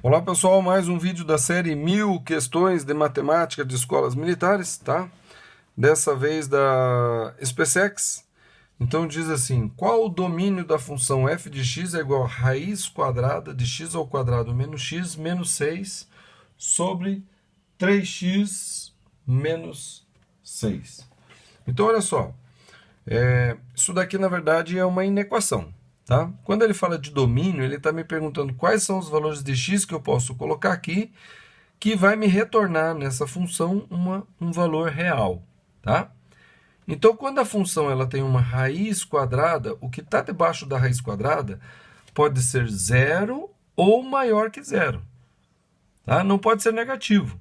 Olá pessoal, mais um vídeo da série 1000 questões de matemática de escolas militares, tá? Dessa vez da SpaceX. Então diz assim, qual o domínio da função f de x é igual a raiz quadrada de x ao quadrado menos x menos 6 sobre 3x menos 6. Então olha só, isso daqui na verdade é uma inequação. Tá? Quando ele fala de domínio, ele está me perguntando quais são os valores de x que eu posso colocar aqui, que vai me retornar nessa função um valor real. Tá? Então, quando a função ela tem uma raiz quadrada, o que está debaixo da raiz quadrada pode ser zero ou maior que zero. Tá? Não pode ser negativo.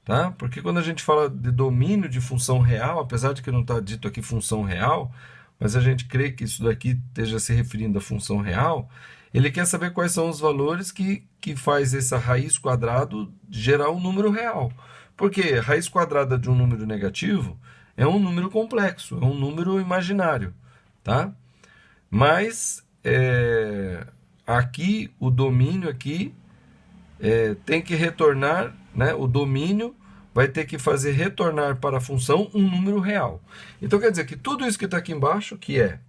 Tá? Porque quando a gente fala de domínio de função real, apesar de que não está dito aqui função real, mas a gente crê que isso daqui esteja se referindo à função real, ele quer saber quais são os valores que faz essa raiz quadrada gerar um número real. Porque a raiz quadrada de um número negativo é um número complexo, é um número imaginário. Tá? Mas aqui, o domínio aqui tem que retornar, né, o domínio vai ter que fazer retornar para a função um número real. Então quer dizer que tudo isso que está aqui embaixo, que é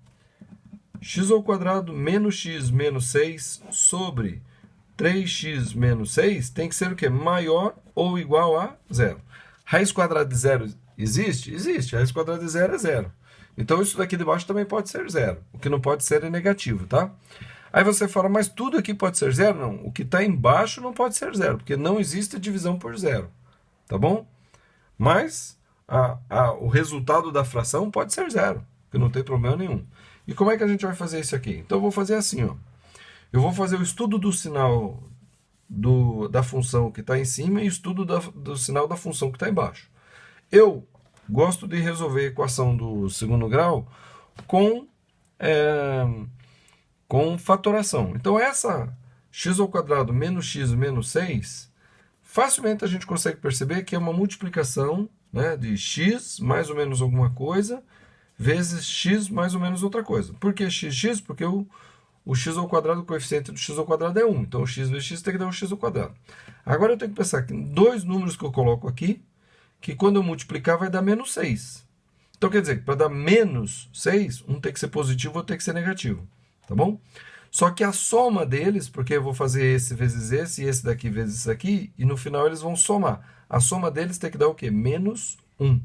x ao quadrado menos x menos 6 sobre 3x menos 6, tem que ser o quê? Maior ou igual a zero. Raiz quadrada de zero existe? Existe. Raiz quadrada de zero é zero. Então isso daqui de baixo também pode ser zero. O que não pode ser é negativo, tá? Aí você fala, mas tudo aqui pode ser zero? Não, o que está embaixo não pode ser zero, porque não existe divisão por zero. Tá bom? Mas o resultado da fração pode ser zero, que não tem problema nenhum. E como é que a gente vai fazer isso aqui? Então eu vou fazer assim, ó. Eu vou fazer o estudo do sinal da função que está em cima e o estudo do sinal da função que está embaixo. Eu gosto de resolver a equação do segundo grau com fatoração. Então essa x ao quadrado menos x menos 6, facilmente a gente consegue perceber que é uma multiplicação, né, de x mais ou menos alguma coisa vezes x mais ou menos outra coisa. Por que x? Porque o x ao quadrado, o coeficiente do x ao quadrado é 1. Então o x vezes x tem que dar o x ao quadrado. Agora eu tenho que pensar que dois números que eu coloco aqui, que quando eu multiplicar vai dar menos 6. Então quer dizer que para dar menos 6, um tem que ser positivo, outro tem que ser negativo. Tá bom? Só que a soma deles, porque eu vou fazer esse vezes esse, e esse daqui vezes esse aqui, e no final eles vão somar. A soma deles tem que dar o quê? Menos 1.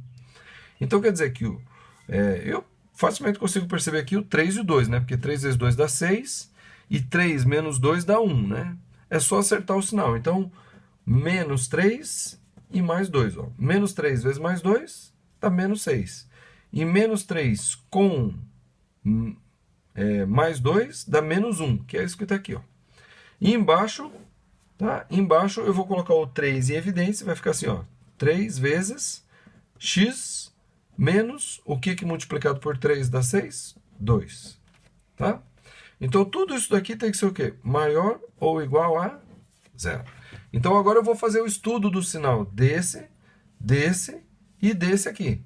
Então quer dizer que eu facilmente consigo perceber aqui o 3 e o 2, né? Porque 3 vezes 2 dá 6, e 3 menos 2 dá 1, né? É só acertar o sinal. Então, menos 3 e mais 2. Ó. Menos 3 vezes mais 2 dá menos 6. E menos 3 com mais 2 dá menos 1, que é isso que está aqui. Ó. E embaixo, tá? Embaixo eu vou colocar o 3 em evidência, vai ficar assim, ó, 3 vezes x menos o que multiplicado por 3 dá 6? 2. Tá? Então tudo isso daqui tem que ser o quê? Maior ou igual a zero. Então agora eu vou fazer o estudo do sinal desse e desse aqui.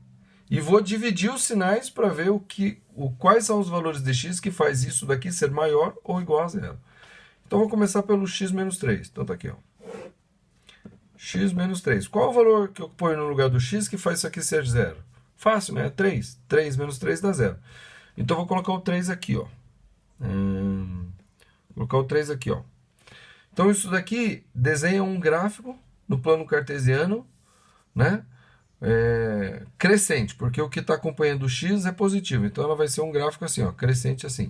E vou dividir os sinais para ver quais são os valores de x que faz isso daqui ser maior ou igual a zero. Então, vou começar pelo x menos 3. Então, tá aqui, ó. X menos 3. Qual o valor que eu ponho no lugar do x que faz isso aqui ser zero? Fácil, né? 3. 3 menos 3 dá zero. Então, vou colocar o 3 aqui, ó. Vou colocar o 3 aqui, ó. Então, isso daqui desenha um gráfico no plano cartesiano, né? Crescente, porque o que está acompanhando o x é positivo. Então, ela vai ser um gráfico assim, ó, crescente assim.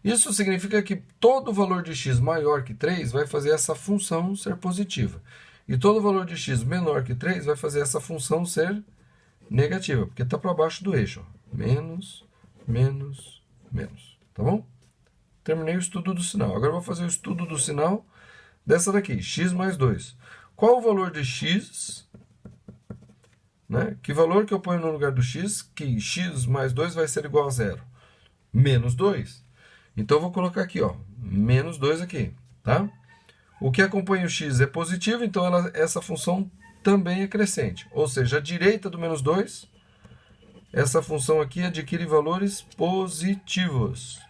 Isso significa que todo valor de x maior que 3 vai fazer essa função ser positiva. E todo valor de x menor que 3 vai fazer essa função ser negativa, porque está para baixo do eixo. Ó. Menos, menos, menos. Tá bom? Terminei o estudo do sinal. Agora eu vou fazer o estudo do sinal dessa daqui, x mais 2. Qual o valor de x... Né? Que valor que eu ponho no lugar do x? Que x mais 2 vai ser igual a zero. Menos 2. Então, eu vou colocar aqui, ó, menos 2 aqui. Tá? O que acompanha o x é positivo, então essa função também é crescente. Ou seja, à direita do menos 2, essa função aqui adquire valores positivos.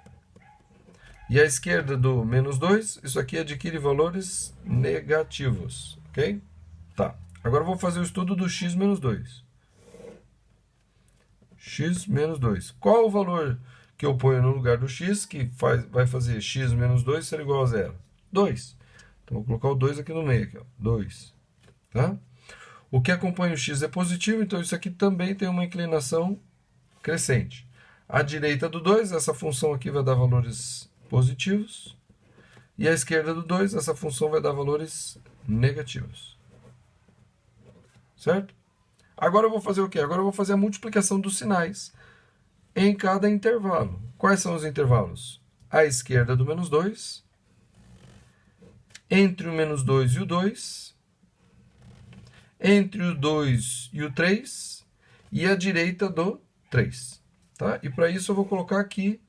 E à esquerda do menos 2, isso aqui adquire valores negativos, ok? Tá, agora eu vou fazer o estudo do x menos 2. X menos 2. Qual o valor que eu ponho no lugar do x, que vai fazer x menos 2 ser igual a zero? 2. Então, vou colocar o 2 aqui no meio, aqui, ó. 2. Tá? O que acompanha o x é positivo, então isso aqui também tem uma inclinação crescente. À direita do 2, essa função aqui vai dar valores positivos. E à esquerda do 2, essa função vai dar valores negativos. Certo? Agora eu vou fazer o quê? Agora eu vou fazer a multiplicação dos sinais em cada intervalo. Quais são os intervalos? À esquerda do menos 2, entre o menos 2 e o 2, entre o 2 e o 3 e à direita do 3. Tá? E para isso eu vou colocar aqui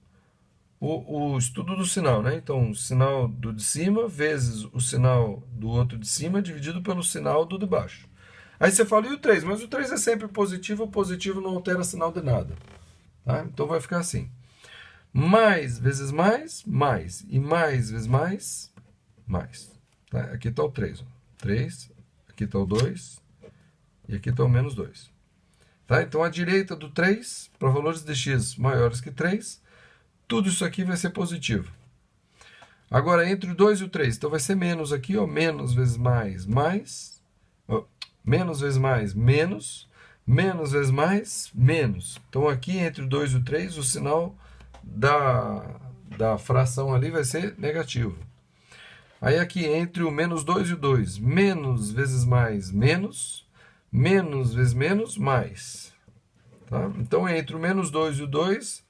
o estudo do sinal, né? Então, o sinal do de cima vezes o sinal do outro de cima dividido pelo sinal do de baixo. Aí você fala, e o 3? Mas o 3 é sempre positivo, o positivo não altera sinal de nada. Tá? Então vai ficar assim. Mais vezes mais, mais. E mais vezes mais, mais. Tá? Aqui está o 3. Ó. 3, aqui está o 2 e aqui está o menos 2. Tá? Então, à direita do 3, para valores de x maiores que 3, tudo isso aqui vai ser positivo. Agora, entre o 2 e o 3, então vai ser menos aqui, ó, menos vezes mais, mais. Ó, menos vezes mais, menos. Menos vezes mais, menos. Então, aqui entre o 2 e o 3, o sinal da fração ali vai ser negativo. Aí, aqui entre o menos 2 e o 2, menos vezes mais, menos. Menos vezes menos, mais. Tá? Então, entre o menos 2 e o 2,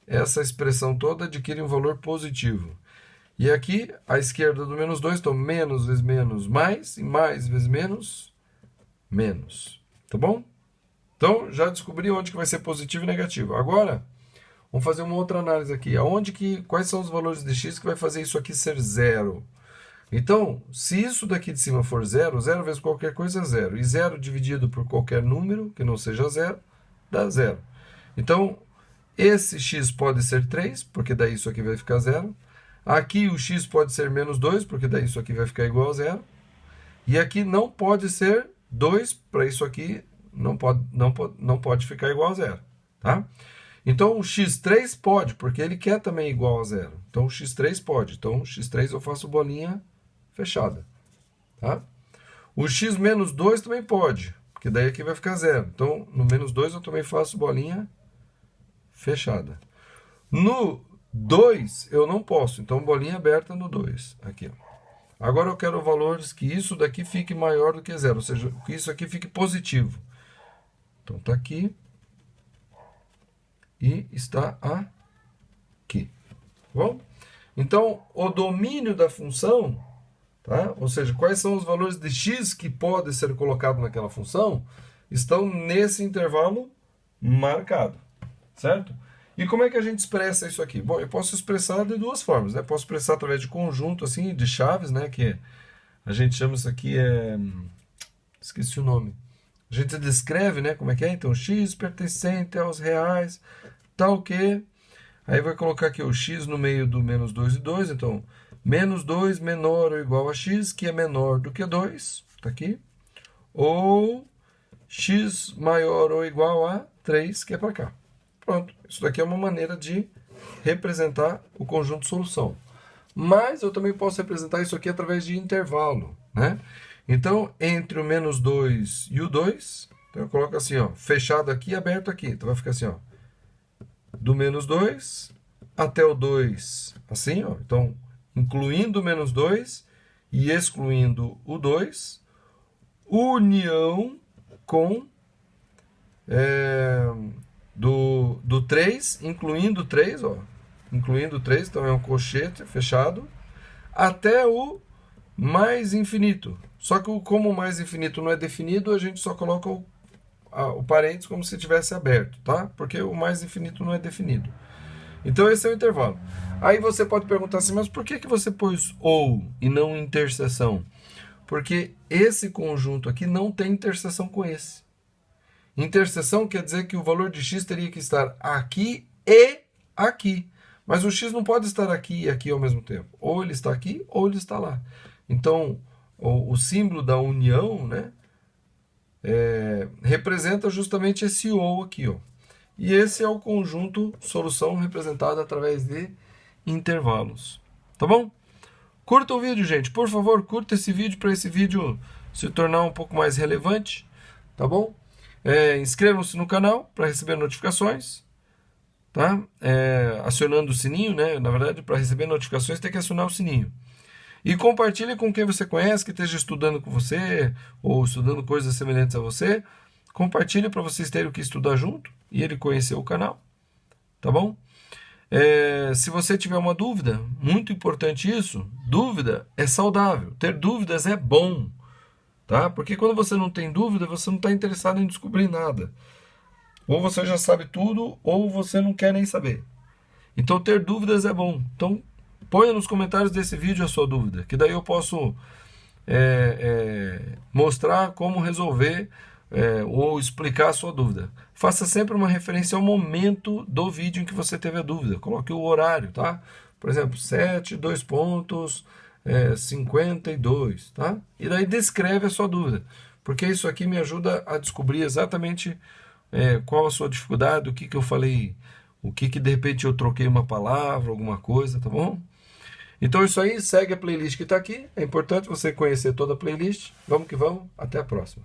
essa expressão toda adquire um valor positivo. E aqui, à esquerda do menos 2, então menos vezes menos, mais. E mais vezes menos, menos. Tá bom? Então, já descobri onde que vai ser positivo e negativo. Agora, vamos fazer uma outra análise aqui. Quais são os valores de x que vai fazer isso aqui ser zero? Então, se isso daqui de cima for zero, zero vezes qualquer coisa é zero. E zero dividido por qualquer número que não seja zero, dá zero. Então, esse x pode ser 3, porque daí isso aqui vai ficar zero. Aqui o x pode ser menos 2, porque daí isso aqui vai ficar igual a zero. E aqui não pode ser 2, para isso aqui não pode ficar igual a zero. Tá? Então, o x3 pode, porque ele quer também igual a zero. Então, o x3 pode. Então, o x3 eu faço bolinha fechada. Tá? O x menos 2 também pode, porque daí aqui vai ficar zero. Então, no menos 2 eu também faço bolinha fechada. No 2 eu não posso, então bolinha aberta no 2. Aqui, ó. Agora eu quero valores que isso daqui fique maior do que zero, ou seja, que isso aqui fique positivo. Então, está aqui e está aqui. Bom? Então, o domínio da função, tá? Ou seja, quais são os valores de x que podem ser colocados naquela função, estão nesse intervalo marcado. Certo? E como é que a gente expressa isso aqui? Bom, eu posso expressar de duas formas, né? Posso expressar através de conjunto, assim, de chaves, né? Que a gente chama isso aqui, esqueci o nome. A gente descreve, né? Como é que é? Então, x pertencente aos reais, tal que... Aí vai colocar aqui o x no meio do menos 2 e 2. Então, menos 2 menor ou igual a x, que é menor do que 2. Tá aqui. Ou x maior ou igual a 3, que é para cá. Pronto. Isso daqui é uma maneira de representar o conjunto de solução. Mas eu também posso representar isso aqui através de intervalo, né? Então, entre o menos 2 e o 2, então eu coloco assim, ó, fechado aqui e aberto aqui. Então vai ficar assim, ó, do menos 2 até o 2, assim, ó. Então, incluindo o menos 2 e excluindo o 2, união com do 3, incluindo o 3, ó. Incluindo o 3, então é um colchete fechado, até o mais infinito. Só que como o mais infinito não é definido, a gente só coloca o parênteses como se tivesse aberto, tá? Porque o mais infinito não é definido. Então esse é o intervalo. Aí você pode perguntar assim, mas por que você pôs ou e não interseção? Porque esse conjunto aqui não tem interseção com esse. Interseção quer dizer que o valor de x teria que estar aqui e aqui. Mas o x não pode estar aqui e aqui ao mesmo tempo. Ou ele está aqui, ou ele está lá. Então, o símbolo da união, né, representa justamente esse ou aqui, ó. E esse é o conjunto solução representado através de intervalos. Tá bom? Curta o vídeo, gente. Por favor, curta esse vídeo para esse vídeo se tornar um pouco mais relevante. Tá bom? Inscrevam-se no canal para receber notificações. Tá? Acionando o sininho, né? Na verdade, para receber notificações tem que acionar o sininho. E compartilhe com quem você conhece, que esteja estudando com você, ou estudando coisas semelhantes a você. Compartilhe para vocês terem o que estudar junto e ele conhecer o canal. Tá bom? Se você tiver uma dúvida, muito importante isso, dúvida é saudável. Ter dúvidas é bom. Tá? Porque quando você não tem dúvida, você não está interessado em descobrir nada. Ou você já sabe tudo, ou você não quer nem saber. Então ter dúvidas é bom. Então ponha nos comentários desse vídeo a sua dúvida, que daí eu posso mostrar como resolver ou explicar a sua dúvida. Faça sempre uma referência ao momento do vídeo em que você teve a dúvida. Coloque o horário, tá? Por exemplo, 7, 2 pontos, 52, tá? E daí descreve a sua dúvida, porque isso aqui me ajuda a descobrir exatamente qual a sua dificuldade, o que eu falei, o que de repente eu troquei uma palavra, alguma coisa, tá bom? Então isso aí, segue a playlist que está aqui. É importante você conhecer toda a playlist. Vamos que vamos, até a próxima.